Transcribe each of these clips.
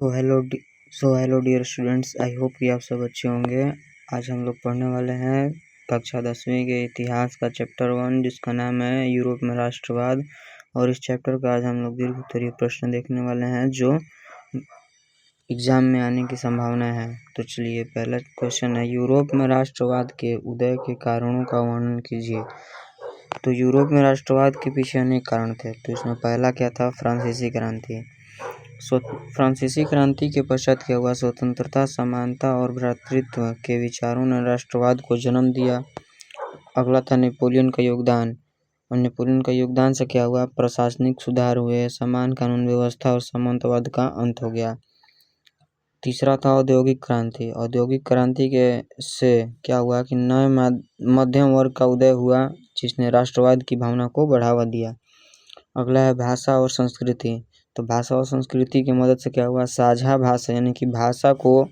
Hello dear students, I hope कि आप सब अच्छे होंगे। आज हम लोग पढ़ने वाले हैं कक्षा 10वीं के इतिहास का चैप्टर 1, जिसका नाम है यूरोप में राष्ट्रवाद। और इस चैप्टर का आज हम लोग दीर्घ उत्तरीय प्रश्न देखने वाले हैं जो एग्जाम में आने की संभावना है। तो चलिए, पहला क्वेश्चन है, यूरोप में राष्ट्रवाद के उदय के कारणों का वर्णन कीजिए। तो यूरोप में राष्ट्रवाद के पीछे अनेक कारण थे। तो इसमें पहला क्या था? फ्रांसीसी क्रांति। फ्रांसीसी क्रांति के पश्चात क्या हुआ? स्वतंत्रता, समानता और भ्रातृत्व के विचारों ने राष्ट्रवाद को जन्म दिया। अगला था नेपोलियन का योगदान। और नेपोलियन का योगदान से क्या हुआ? प्रशासनिक सुधार हुए, समान कानून व्यवस्था और सामंतवाद का अंत हो गया। तीसरा था औद्योगिक क्रांति। औद्योगिक क्रांति के से क्या हुआ कि नए मध्यम वर्ग का उदय हुआ, जिसने राष्ट्रवाद की भावना को बढ़ावा दिया। अगला है भाषा और संस्कृति। तो भाषा और संस्कृति की मदद से क्या हुआ? साझा भाषा, यानी कि भाषा को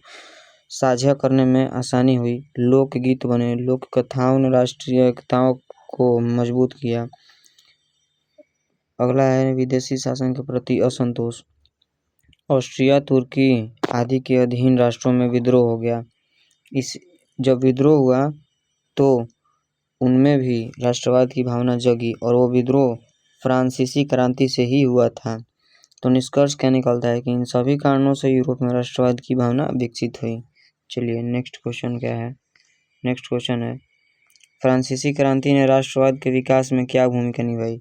साझा करने में आसानी हुई। लोकगीत बने, लोक कथाओं ने राष्ट्रीय एकताओं को मजबूत किया। अगला है विदेशी शासन के प्रति असंतोष। ऑस्ट्रिया, तुर्की आदि के अधीन राष्ट्रों में विद्रोह हो गया। जब विद्रोह हुआ तो उनमें भी राष्ट्रवाद की भावना जगी, और वो विद्रोह फ्रांसीसी क्रांति से ही हुआ था। तो निष्कर्ष क्या निकलता है कि इन सभी कारणों से यूरोप में राष्ट्रवाद की भावना विकसित हुई। चलिए, नेक्स्ट क्वेश्चन क्या है? नेक्स्ट क्वेश्चन है, फ्रांसीसी क्रांति ने राष्ट्रवाद के विकास में क्या भूमिका निभाई?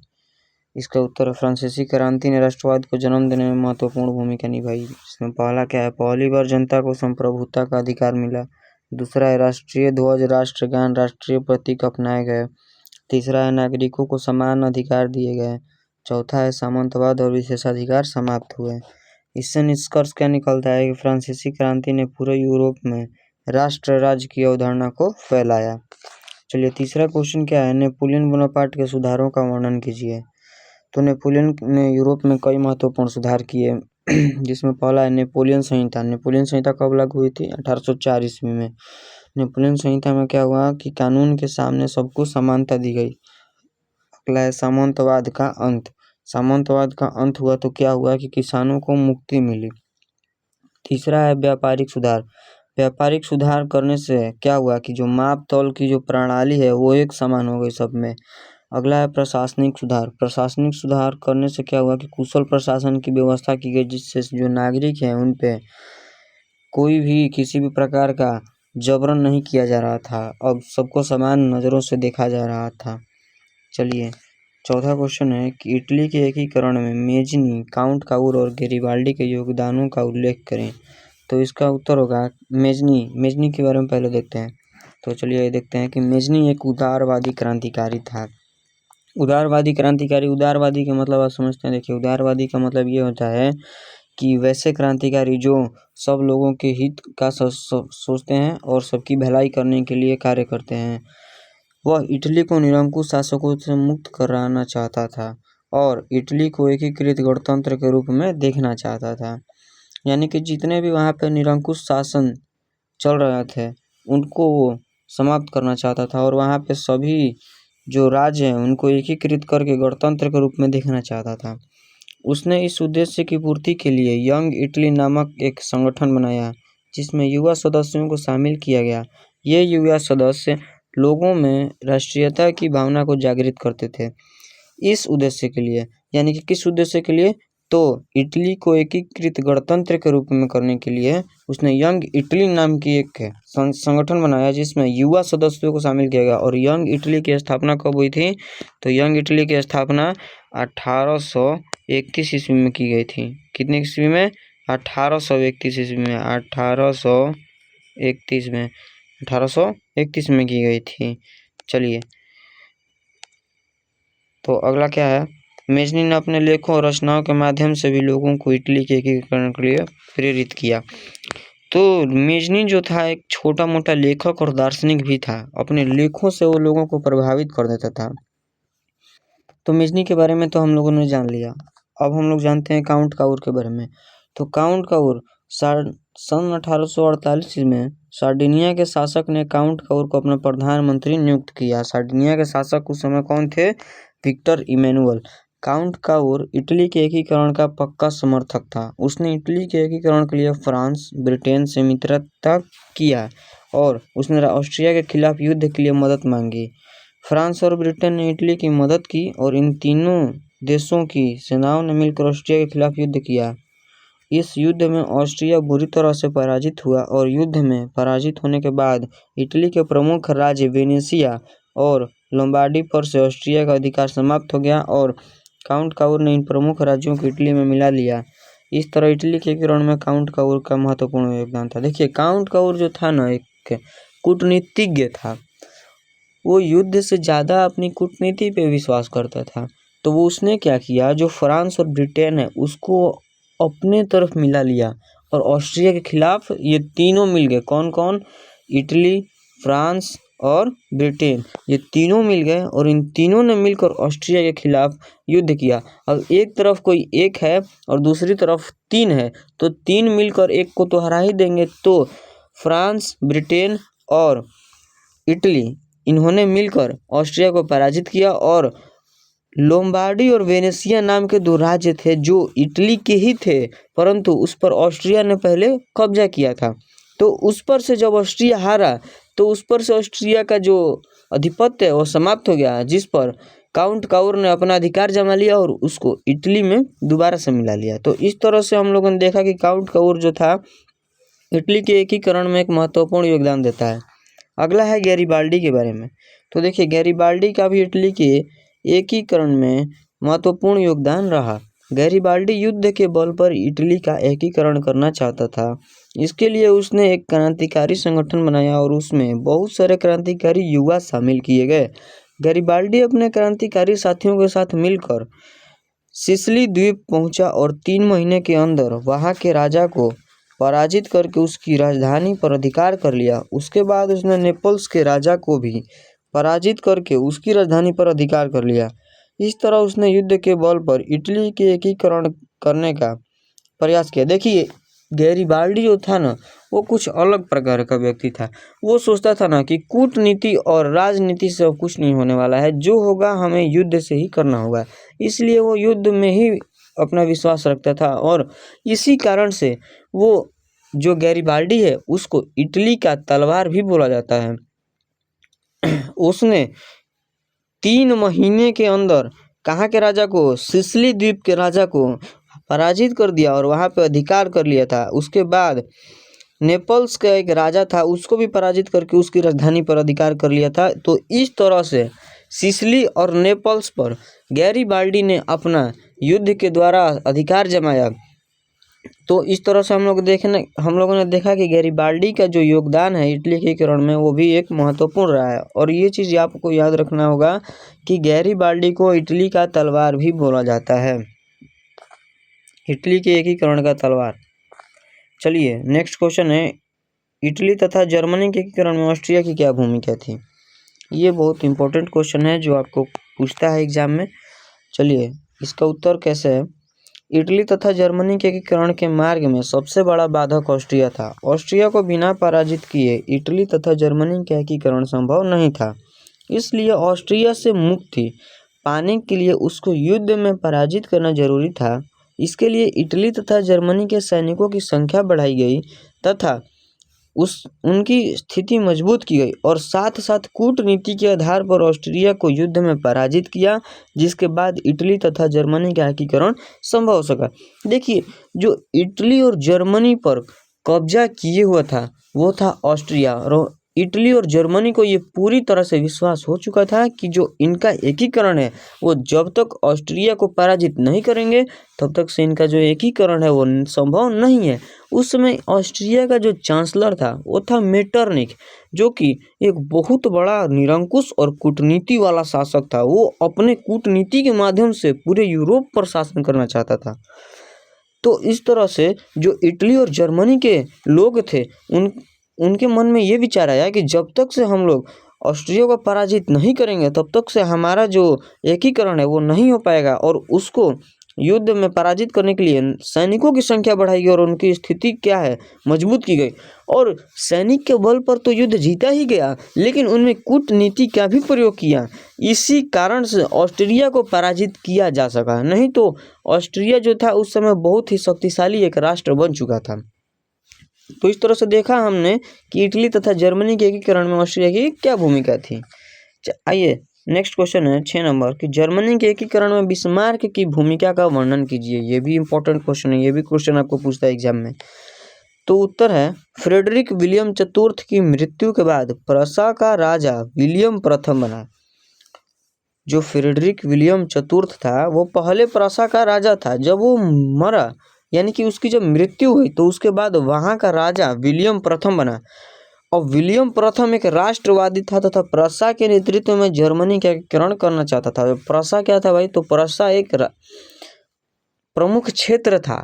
इसका उत्तर है, फ्रांसीसी क्रांति ने राष्ट्रवाद को जन्म देने में महत्वपूर्ण भूमिका निभाई। इसमें पहला क्या है? पहली बार जनता को संप्रभुता का अधिकार मिला। दूसरा है राष्ट्रीय ध्वज, राष्ट्रगान, राष्ट्रीय प्रतीक अपनाए गए। तीसरा है नागरिकों को समान अधिकार दिए गए। चौथा है सामंतवाद और विशेषाधिकार समाप्त हुए। इससे निष्कर्ष क्या निकलता है कि फ्रांसीसी क्रांति ने पूरे यूरोप में राष्ट्र राज्य की अवधारणा को फैलाया। चलिए, तीसरा क्वेश्चन क्या है? नेपोलियन बोनापार्ट के सुधारों का वर्णन कीजिए। तो नेपोलियन ने यूरोप में कई महत्वपूर्ण सुधार किए, जिसमें पहला है नेपोलियन संहिता। नेपोलियन संहिता कब लागू हुई थी? 1804 ईस्वी में। नेपोलियन संहिता में क्या हुआ कि कानून के सामने सबको समानता दी गई। अगला है सामंतवाद का अंत। सामंतवाद का अंत हुआ तो क्या हुआ कि किसानों को मुक्ति मिली। तीसरा है व्यापारिक सुधार। व्यापारिक सुधार करने से क्या हुआ कि जो माप तौल की जो प्रणाली है वो एक समान हो गई सब में। अगला है प्रशासनिक सुधार। प्रशासनिक सुधार करने से क्या हुआ कि कुशल प्रशासन की व्यवस्था की गई, जिससे जो नागरिक हैं उन पे कोई भी किसी भी प्रकार का जबरन नहीं किया जा रहा था। अब सबको समान नज़रों से देखा जा रहा था। चलिए, चौथा क्वेश्चन है कि इटली के एकीकरण में मेजनी, काउंट काउर और गैरिबाल्डी के योगदानों का उल्लेख करें। तो इसका उत्तर होगा मेजनी। मेजनी के बारे में पहले देखते हैं। तो चलिए देखते हैं कि मेजनी एक उदारवादी क्रांतिकारी था। उदारवादी क्रांतिकारी, उदारवादी का मतलब आप समझते हैं। देखिए, उदारवादी का मतलब ये होता है कि वैसे क्रांतिकारी जो सब लोगों के हित का सोचते हैं और सबकी भलाई करने के लिए कार्य करते हैं। वह इटली को निरंकुश शासकों से मुक्त कराना चाहता था और इटली को एकीकृत गणतंत्र के रूप में देखना चाहता था। यानी कि जितने भी वहाँ पे निरंकुश शासन चल रहे थे उनको वो समाप्त करना चाहता था, और वहाँ पे सभी जो राज्य हैं उनको एकीकृत करके गणतंत्र के रूप में देखना चाहता था। उसने इस उद्देश्य की पूर्ति के लिए यंग इटली नामक एक संगठन बनाया, जिसमें युवा सदस्यों को शामिल किया गया। ये युवा सदस्य लोगों में राष्ट्रीयता की भावना को जागृत करते थे। इस उद्देश्य के लिए, यानी कि किस उद्देश्य के लिए? तो इटली को एकीकृत गणतंत्र के रूप में करने के लिए उसने यंग इटली नाम की एक संगठन बनाया, जिसमें युवा सदस्यों को शामिल किया गया। और यंग इटली की स्थापना कब हुई थी? तो यंग इटली की स्थापना 1831 ईस्वी में की गई थी। कितने ईस्वी में? 1831 ईस्वी में। 1831 में की गई थी। चलिए, तो अगला क्या है? मेजनी ने अपने लेखों और रचनाओं के माध्यम से भी लोगों को इटली के एकीकरण के लिए प्रेरित किया। तो मेजनी जो था एक छोटा मोटा लेखक और दार्शनिक भी था। अपने लेखों से वो लोगों को प्रभावित कर देता था। तो मेजनी के बारे में तो हम लोगों ने जान लिया। अब हम लोग जानते हैं काउंट काउर के बारे में। तो काउंट काउर सन 1848 में सार्डिनिया के शासक ने काउंट काउर को अपना प्रधानमंत्री नियुक्त किया। सार्डिनिया के शासक उस समय कौन थे? Victor Emmanuel. Count Cavour Italy के एकीकरण का पक्का समर्थक था। उसने इटली के एकीकरण के लिए फ्रांस, ब्रिटेन से मित्रता किया और उसने ऑस्ट्रिया के खिलाफ युद्ध के लिए मदद मांगी। फ्रांस और ब्रिटेन ने इटली की मदद की और इन तीनों देशों की सेनाओं ने मिलकर ऑस्ट्रिया के खिलाफ युद्ध किया। इस युद्ध में ऑस्ट्रिया बुरी तरह से पराजित हुआ और युद्ध में पराजित होने के बाद इटली के प्रमुख राज्य वेनेशिया और लोम्बार्डी पर से ऑस्ट्रिया का अधिकार समाप्त हो गया और काउंट काउर ने इन प्रमुख राज्यों को इटली में मिला लिया। इस तरह इटली के एकीकरण में काउंट काउर का महत्वपूर्ण योगदान था। देखिए, काउंट काउर जो था ना, एक कूटनीतिज्ञ था। वो युद्ध से ज़्यादा अपनी कूटनीति पे विश्वास करता था। तो वो उसने क्या किया, जो फ्रांस और ब्रिटेन है उसको अपने तरफ मिला लिया और ऑस्ट्रिया के खिलाफ ये तीनों मिल गए। कौन कौन? इटली, फ्रांस और ब्रिटेन, ये तीनों मिल गए और इन तीनों ने मिलकर ऑस्ट्रिया के खिलाफ युद्ध किया। अब एक तरफ कोई एक है और दूसरी तरफ तीन है, तो तीन मिलकर एक को तो हरा ही देंगे। तो फ्रांस, ब्रिटेन और इटली, इन्होंने मिलकर ऑस्ट्रिया को पराजित किया और लोम्बार्डी और वेनेशिया नाम के दो राज्य थे जो इटली के ही थे, परंतु उस पर ऑस्ट्रिया ने पहले कब्जा किया था। तो उस पर से जब ऑस्ट्रिया हारा तो उस पर से ऑस्ट्रिया का जो आधिपत्य है वो समाप्त हो गया, जिस पर काउंट काउर ने अपना अधिकार जमा लिया और उसको इटली में दोबारा से मिला लिया। तो इस तरह से हम लोगों ने देखा कि काउंट काउर जो था इटली के एकीकरण में एक महत्वपूर्ण योगदान देता है। अगला है गैरिबाल्डी के बारे में। तो देखिए, गैरिबाल्डी का भी इटली के एकीकरण में महत्वपूर्ण योगदान रहा। गैरिबाल्डी युद्ध के बल पर इटली का एकीकरण करना चाहता था। इसके लिए उसने एक क्रांतिकारी संगठन बनाया और उसमें बहुत सारे क्रांतिकारी युवा शामिल किए गए। गैरिबाल्डी अपने क्रांतिकारी साथियों के साथ मिलकर सिसिली द्वीप पहुंचा और 3 महीने के अंदर वहां के राजा को पराजित करके उसकी राजधानी पर अधिकार कर लिया। उसके बाद उसने नेपल्स के राजा को भी पराजित करके उसकी राजधानी पर अधिकार कर लिया। इस तरह उसने युद्ध के बल पर इटली के एकीकरण करने का प्रयास किया। देखिए, गैरिबाल्डी जो था ना, वो कुछ अलग प्रकार का व्यक्ति था। वो सोचता था ना कि कूटनीति और राजनीति से अब कुछ नहीं होने वाला है, जो होगा हमें युद्ध से ही करना होगा। इसलिए वो युद्ध में ही अपना विश्वास रखता था और इसी कारण से वो जो गैरिबाल्डी है उसको इटली का तलवार भी बोला जाता है। उसने 3 महीने के अंदर कहाँ के राजा को? सिसिली द्वीप के राजा को पराजित कर दिया और वहाँ पे अधिकार कर लिया था। उसके बाद नेपल्स का एक राजा था, उसको भी पराजित करके उसकी राजधानी पर अधिकार कर लिया था। तो इस तरह से सिसिली और नेपल्स पर गैरिबाल्डी ने अपना युद्ध के द्वारा अधिकार जमाया। तो इस तरह से हम लोगों ने देखा कि गैरिबाल्डी का जो योगदान है इटली के एकीकरण में वो भी एक महत्वपूर्ण रहा है। और ये चीज़ आपको याद रखना होगा कि गैरिबाल्डी को इटली का तलवार भी बोला जाता है, इटली के एकीकरण का तलवार। चलिए, नेक्स्ट क्वेश्चन है, इटली तथा जर्मनी के एकीकरण में ऑस्ट्रिया की क्या भूमिका थी? ये बहुत इंपॉर्टेंट क्वेश्चन है जो आपको पूछता है एग्जाम में। चलिए, इसका उत्तर कैसे है? इटली तथा जर्मनी के एकीकरण के मार्ग में सबसे बड़ा बाधक ऑस्ट्रिया था। ऑस्ट्रिया को बिना पराजित किए इटली तथा जर्मनी का एकीकरण संभव नहीं था, इसलिए ऑस्ट्रिया से मुक्ति पाने के लिए उसको युद्ध में पराजित करना जरूरी था। इसके लिए इटली तथा जर्मनी के सैनिकों की संख्या बढ़ाई गई तथा उनकी स्थिति मजबूत की गई और साथ साथ कूटनीति के आधार पर ऑस्ट्रिया को युद्ध में पराजित किया, जिसके बाद इटली तथा जर्मनी का एकीकरण संभव हो सका। देखिए, जो इटली और जर्मनी पर कब्जा किए हुआ था वो था ऑस्ट्रिया, और इटली और जर्मनी को ये पूरी तरह से विश्वास हो चुका था कि जो इनका एकीकरण है वो जब तक ऑस्ट्रिया को पराजित नहीं करेंगे तब तक से इनका जो एकीकरण है वो संभव नहीं है। उस समय ऑस्ट्रिया का जो चांसलर था वो था मेटरनिख, जो कि एक बहुत बड़ा निरंकुश और कूटनीति वाला शासक था। वो अपने कूटनीति के माध्यम से पूरे यूरोप पर शासन करना चाहता था। तो इस तरह से जो इटली और जर्मनी के लोग थे उनके मन में ये विचार आया कि जब तक से हम लोग ऑस्ट्रिया को पराजित नहीं करेंगे तब तक से हमारा जो एकीकरण है वो नहीं हो पाएगा और उसको युद्ध में पराजित करने के लिए सैनिकों की संख्या बढ़ाई गई और उनकी स्थिति क्या है, मजबूत की गई। और सैनिक के बल पर तो युद्ध जीता ही गया, लेकिन उनमें कूटनीति का भी प्रयोग किया। इसी कारण से ऑस्ट्रिया को पराजित किया जा सका, नहीं तो ऑस्ट्रिया जो था उस समय बहुत ही शक्तिशाली एक राष्ट्र बन चुका था। तो इस तरह से देखा हमने कि इटली तथा जर्मनी के एकीकरण में ऑस्ट्रिया की क्या भूमिका थी। आइए नेक्स्ट क्वेश्चन है 6 नंबर कि जर्मनी के एकीकरण में बिस्मार्क की भूमिका का वर्णन कीजिए। ये भी इंपॉर्टेंट क्वेश्चन है, ये भी क्वेश्चन आपको पूछता है एग्जाम में। तो उत्तर है फ्रेडरिक विलियम चतुर्थ की मृत्यु के बाद प्रसा का राजा विलियम प्रथम बना। जो फ्रेडरिक विलियम चतुर्थ था वो पहले प्रसा का राजा था। जब वो मरा यानी कि उसकी जब मृत्यु हुई तो उसके बाद वहाँ का राजा विलियम प्रथम बना। और विलियम प्रथम एक राष्ट्रवादी था तथा प्रसा के नेतृत्व में जर्मनी का एकीकरण करना चाहता था। प्रसा क्या था भाई, तो प्रसा एक प्रमुख क्षेत्र था,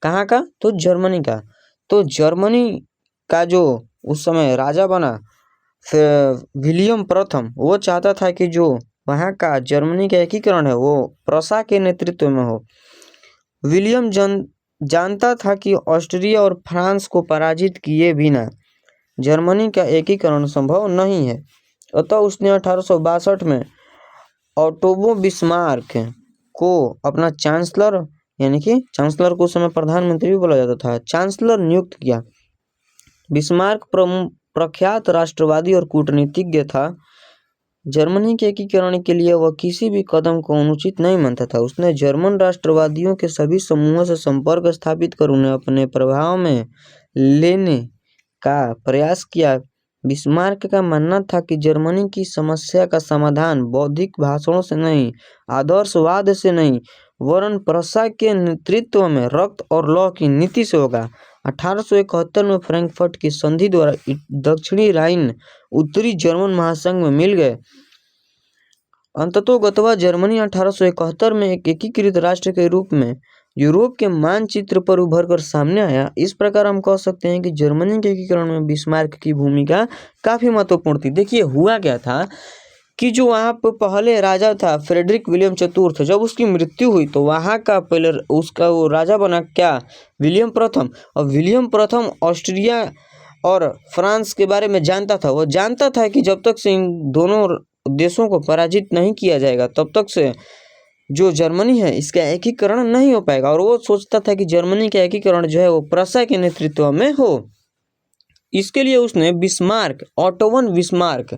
कहाँ का, तो जर्मनी का। तो जर्मनी का जो उस समय राजा बना विलियम प्रथम, वो चाहता था कि जो वहाँ का जर्मनी का एकीकरण है वो प्रसा के नेतृत्व में हो। विलियम जानता था कि ऑस्ट्रिया और फ्रांस को पराजित किए बिना जर्मनी का एकीकरण संभव नहीं है। अतः उसने 1862 में ऑटो बिस्मार्क को अपना चांसलर, यानी कि चांसलर को उस समय प्रधानमंत्री भी बोला जाता था, चांसलर नियुक्त किया। बिस्मार्क प्रख्यात राष्ट्रवादी और कूटनीतिज्ञ था। जर्मनी के एकीकरण के लिए वह किसी भी कदम को अनुचित नहीं मानता था। उसने जर्मन राष्ट्रवादियों के सभी समूहों से संपर्क स्थापित कर उन्हें अपने प्रभाव में लेने का प्रयास किया। बिस्मार्क का मानना था कि जर्मनी की समस्या का समाधान बौद्धिक भाषणों से नहीं, आदर्शवाद से नहीं, वरन प्रसा के नेतृत्व में रक्त और लौह की नीति से होगा। 1871 में फ्रैंकफर्ट की संधि द्वारा दक्षिणी राइन उत्तरी जर्मन महासंघ में मिल गए। अंततोगत्वा जर्मनी 1871 में एक एकीकृत राष्ट्र के रूप में यूरोप के मानचित्र पर उभर कर सामने आया। इस प्रकार हम कह सकते हैं कि जर्मनी के एकीकरण में बिस्मार्क की भूमिका काफी महत्वपूर्ण थी। देखिए हुआ क्या था कि जो वहाँ पर पहले राजा था फ्रेडरिक विलियम चतुर्थ, जब उसकी मृत्यु हुई तो वहाँ का पहले उसका वो राजा बना क्या, विलियम प्रथम। और विलियम प्रथम ऑस्ट्रिया और फ्रांस के बारे में जानता था। वो जानता था कि जब तक से इन दोनों देशों को पराजित नहीं किया जाएगा तब तक से जो जर्मनी है इसका एकीकरण नहीं हो पाएगा। और वो सोचता था कि जर्मनी का एकीकरण जो है वो प्रसा के नेतृत्व में हो। इसके लिए उसने बिस्मार्क, ऑटोवन बिस्मार्क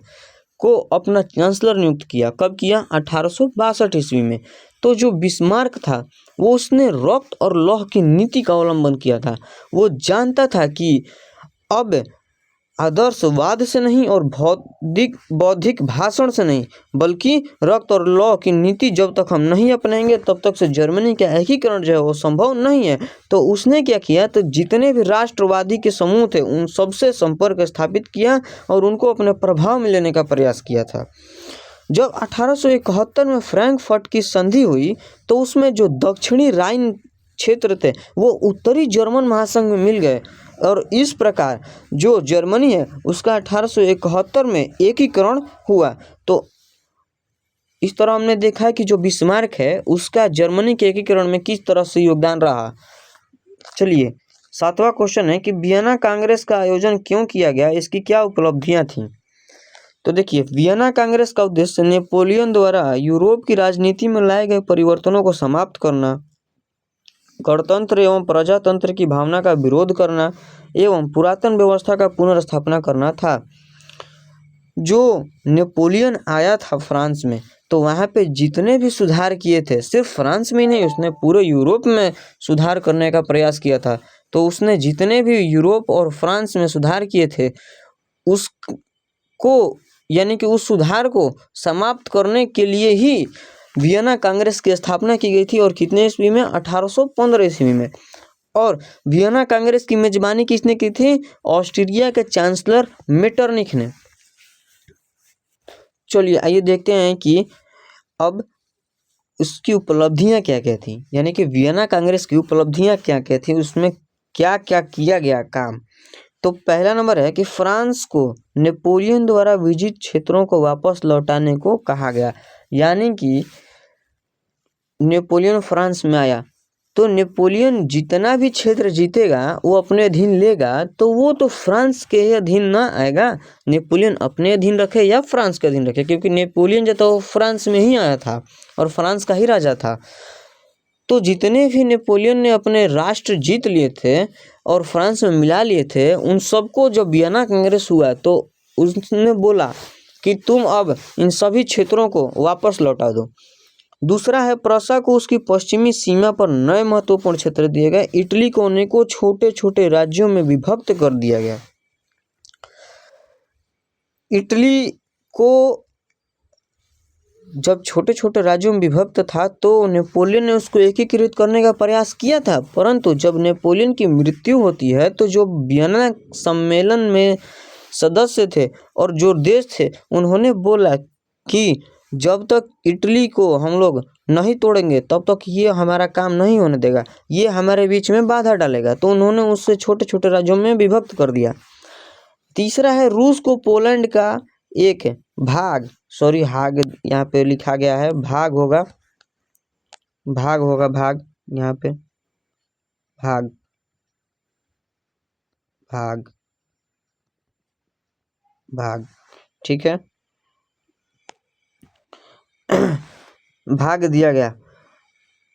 को अपना चांसलर नियुक्त किया। कब किया, 1862 ईस्वी में। तो जो बिस्मार्क था वो उसने रक्त और लौह की नीति का अवलंबन किया था। वो जानता था कि अब आदर्शवाद से नहीं और बौद्धिक भाषण से नहीं, बल्कि रक्त और लौह की नीति जब तक हम नहीं अपनाएंगे तब तक से जर्मनी का एकीकरण जो है वो संभव नहीं है। तो उसने क्या किया, तो जितने भी राष्ट्रवादी के समूह थे उन सबसे संपर्क स्थापित किया और उनको अपने प्रभाव में लेने का प्रयास किया था। जब 1871 में फ्रैंकफर्ट की संधि हुई तो उसमें जो दक्षिणी राइन क्षेत्र थे वो उत्तरी जर्मन महासंघ में मिल गए। और इस प्रकार जो जर्मनी है उसका 1871 में एकीकरण हुआ। तो इस तरह हमने देखा है कि जो बिस्मार्क है उसका जर्मनी के एकीकरण में किस तरह से योगदान रहा। चलिए 7वां क्वेश्चन है कि वियना कांग्रेस का आयोजन क्यों किया गया, इसकी क्या उपलब्धियां थी। तो देखिए वियना कांग्रेस का उद्देश्य नेपोलियन द्वारा यूरोप की राजनीति में लाए गए परिवर्तनों को समाप्त करना, गणतंत्र एवं प्रजातंत्र की भावना का विरोध करना एवं पुरातन व्यवस्था का पुनर्स्थापना करना था। जो नेपोलियन आया था फ्रांस में तो वहाँ पे जितने भी सुधार किए थे, सिर्फ फ्रांस में ही नहीं, उसने पूरे यूरोप में सुधार करने का प्रयास किया था। तो उसने जितने भी यूरोप और फ्रांस में सुधार किए थे उसको, यानी कि उस सुधार को समाप्त करने के लिए ही वियना कांग्रेस की स्थापना की गई थी। और कितने ईस्वी में, 1815 ईस्वी में। और वियना कांग्रेस की मेजबानी किसने की थी, ऑस्ट्रिया के चांसलर मेटरनिख ने। चलिए आइए देखते हैं कि अब उसकी उपलब्धियां क्या क्या थी, यानी कि वियना कांग्रेस की उपलब्धियां क्या क्या थी, उसमें क्या क्या किया गया काम। तो पहला नंबर है कि फ्रांस को नेपोलियन द्वारा विजित क्षेत्रों को वापस लौटाने को कहा गया। यानी कि नेपोलियन फ्रांस में आया तो नेपोलियन जितना भी क्षेत्र जीतेगा वो अपने अधीन लेगा, तो वो तो फ्रांस के अधीन ना आएगा। नेपोलियन अपने अधीन रखे या फ्रांस के अधीन रखे, क्योंकि नेपोलियन जो था वो फ्रांस में ही आया था और फ्रांस का ही राजा था। तो जितने भी नेपोलियन ने अपने राष्ट्र जीत लिए थे और फ्रांस में मिला लिए थे, उन सबको जब वियना कांग्रेस हुआ तो उसने बोला कि तुम अब इन सभी क्षेत्रों को वापस लौटा दो। दूसरा है, प्रसा को उसकी पश्चिमी सीमा पर नए महत्वपूर्ण क्षेत्र दिए गए। इटली को अनेकों छोटे छोटे राज्यों में विभक्त कर दिया गया। इटली को जब छोटे छोटे राज्यों में विभक्त था तो नेपोलियन ने उसको एकीकृत करने का प्रयास किया था, परंतु जब नेपोलियन की मृत्यु होती है तो जो वियना सम्मेलन में सदस्य थे और जो देश थे, उन्होंने बोला कि जब तक इटली को हम लोग नहीं तोड़ेंगे तब तक ये हमारा काम नहीं होने देगा, ये हमारे बीच में बाधा डालेगा। तो उन्होंने उससे छोटे छोटे राज्यों में विभक्त कर दिया। तीसरा है, रूस को पोलैंड का एक भाग, सॉरी भाग यहाँ पे लिखा गया है, भाग होगा यहाँ पे भाग भाग भाग ठीक है, भाग दिया गया।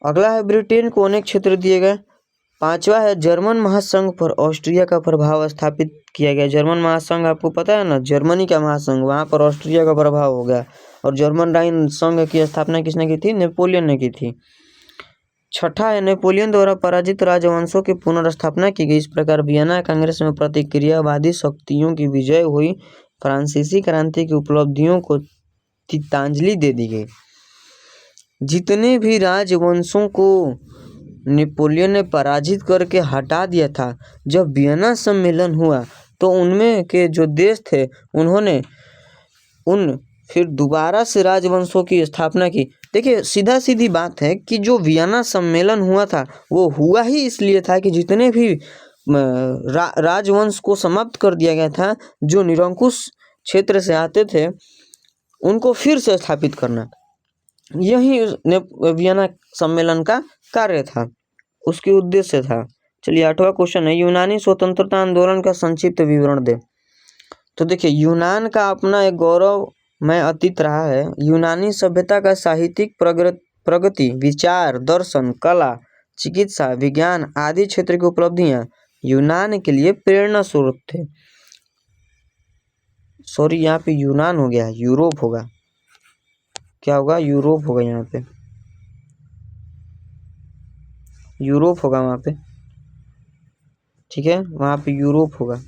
अगला है, ब्रिटेन को अनेक क्षेत्र दिए गए। पांचवा है, जर्मन महासंघ पर ऑस्ट्रिया का प्रभाव स्थापित किया गया। जर्मन महासंघ आपको पता है ना, जर्मनी का महासंघ, वहां पर ऑस्ट्रिया का प्रभाव हो गया। और जर्मन राइन संघ की स्थापना किसने की थी? नेपोलियन ने की थी। छठा है, नेपोलियन द्वारा पराजित राजवंशों की पुनर्स्थापना की गई। इस प्रकार वियना कांग्रेस में प्रतिक्रियावादी शक्तियों की विजय हुई। फ्रांसीसी क्रांति की उपलब्धियों को तिलांजलि दे दी गई। जितने भी राजवंशों को नेपोलियन ने पराजित करके हटा दिया था, जब वियना सम्मेलन हुआ तो उनमें के जो देश थे उन्होंने फिर दोबारा से राजवंशों की स्थापना की। देखिए, सीधा सीधी बात है कि जो वियना सम्मेलन हुआ था वो हुआ ही इसलिए था कि जितने भी राजवंश को समाप्त कर दिया गया था, जो निरंकुश क्षेत्र से आते थे उनको फिर से स्थापित करना, यही वियना सम्मेलन का कार्य था, उसके उद्देश्य था। चलिए, 8वां क्वेश्चन है, यूनानी स्वतंत्रता आंदोलन का संक्षिप्त विवरण दे। तो देखिए, यूनान का अपना एक गौरवमय अतीत रहा है। यूनानी सभ्यता का साहित्यिक प्रगति, विचार, दर्शन, कला, चिकित्सा, विज्ञान आदि क्षेत्र की उपलब्धियां यूनान के लिए प्रेरणा स्रोत थे। सॉरी, यहाँ पे यूनान हो गया, यूरोप होगा, क्या होगा? यूरोप होगा, यहाँ पे यूरोप होगा, वहाँ पे ठीक है, वहाँ पे यूरोप होगा।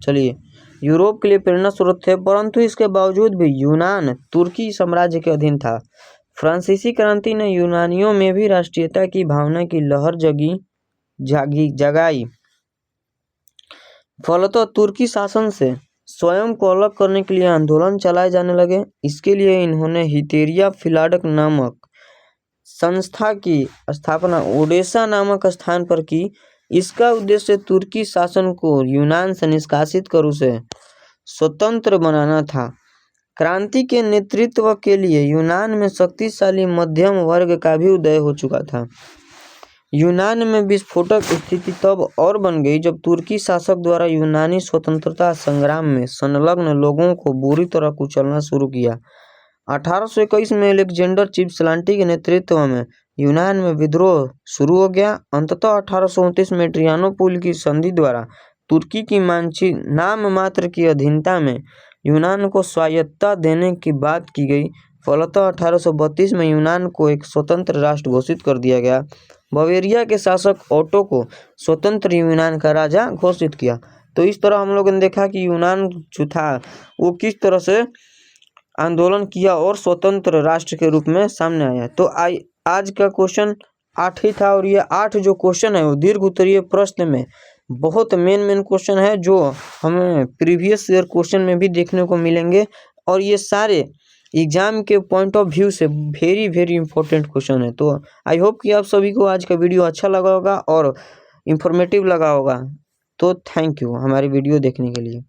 चलिए, यूरोप के लिए प्रेरणा स्रोत थे, परंतु इसके बावजूद भी यूनान तुर्की साम्राज्य के अधीन था। फ्रांसीसी क्रांति ने यूनानियों में भी राष्ट्रीयता की भावना की लहर जगाई। फलतः तुर्की शासन से स्वयं को अलग करने के लिए आंदोलन चलाए जाने लगे। इसके लिए इन्होंने हितेरिया फिलाडक नामक संस्था की स्थापना ओडेसा नामक स्थान पर की। इसका उद्देश्य तुर्की शासन को यूनान से निष्कासित कर उसे स्वतंत्र बनाना था। क्रांति के नेतृत्व के लिए यूनान में शक्तिशाली मध्यम वर्ग का भी उदय हो चुका था। यूनान में विस्फोटक स्थिति तब और बन गई जब तुर्की शासक द्वारा यूनानी स्वतंत्रता संग्राम में संलग्न लोगों को बुरी तरह कुचलना शुरू किया। 1821 में अलेक्जेंडर चिपसलांटी के नेतृत्व में यूनान में विद्रोह शुरू हो गया। अंततः 1829 में एड्रियानोपुल की संधि द्वारा तुर्की की नाम मात्र की अधीनता में यूनान को स्वायत्तता देने की बात की गई। फलतः 1832 में यूनान को एक स्वतंत्र राष्ट्र घोषित कर दिया गया। बवेरिया के शासक ओटो को स्वतंत्र यूनान का राजा घोषित किया। तो इस तरह हम लोगों ने देखा कि यूनान जो था वो किस तरह से आंदोलन किया और स्वतंत्र राष्ट्र के रूप में सामने आया। तो आज का क्वेश्चन 8 ही था, और ये 8 जो क्वेश्चन है वो दीर्घ उत्तरीय प्रश्न में बहुत मेन क्वेश्चन है जो हमें प्रीवियस ईयर क्वेश्चन में भी देखने को मिलेंगे, और ये सारे एग्जाम के पॉइंट ऑफ व्यू से वेरी इंपॉर्टेंट क्वेश्चन है। तो आई होप कि आप सभी को आज का वीडियो अच्छा लगा होगा और इंफॉर्मेटिव लगा होगा। तो थैंक यू हमारी वीडियो देखने के लिए।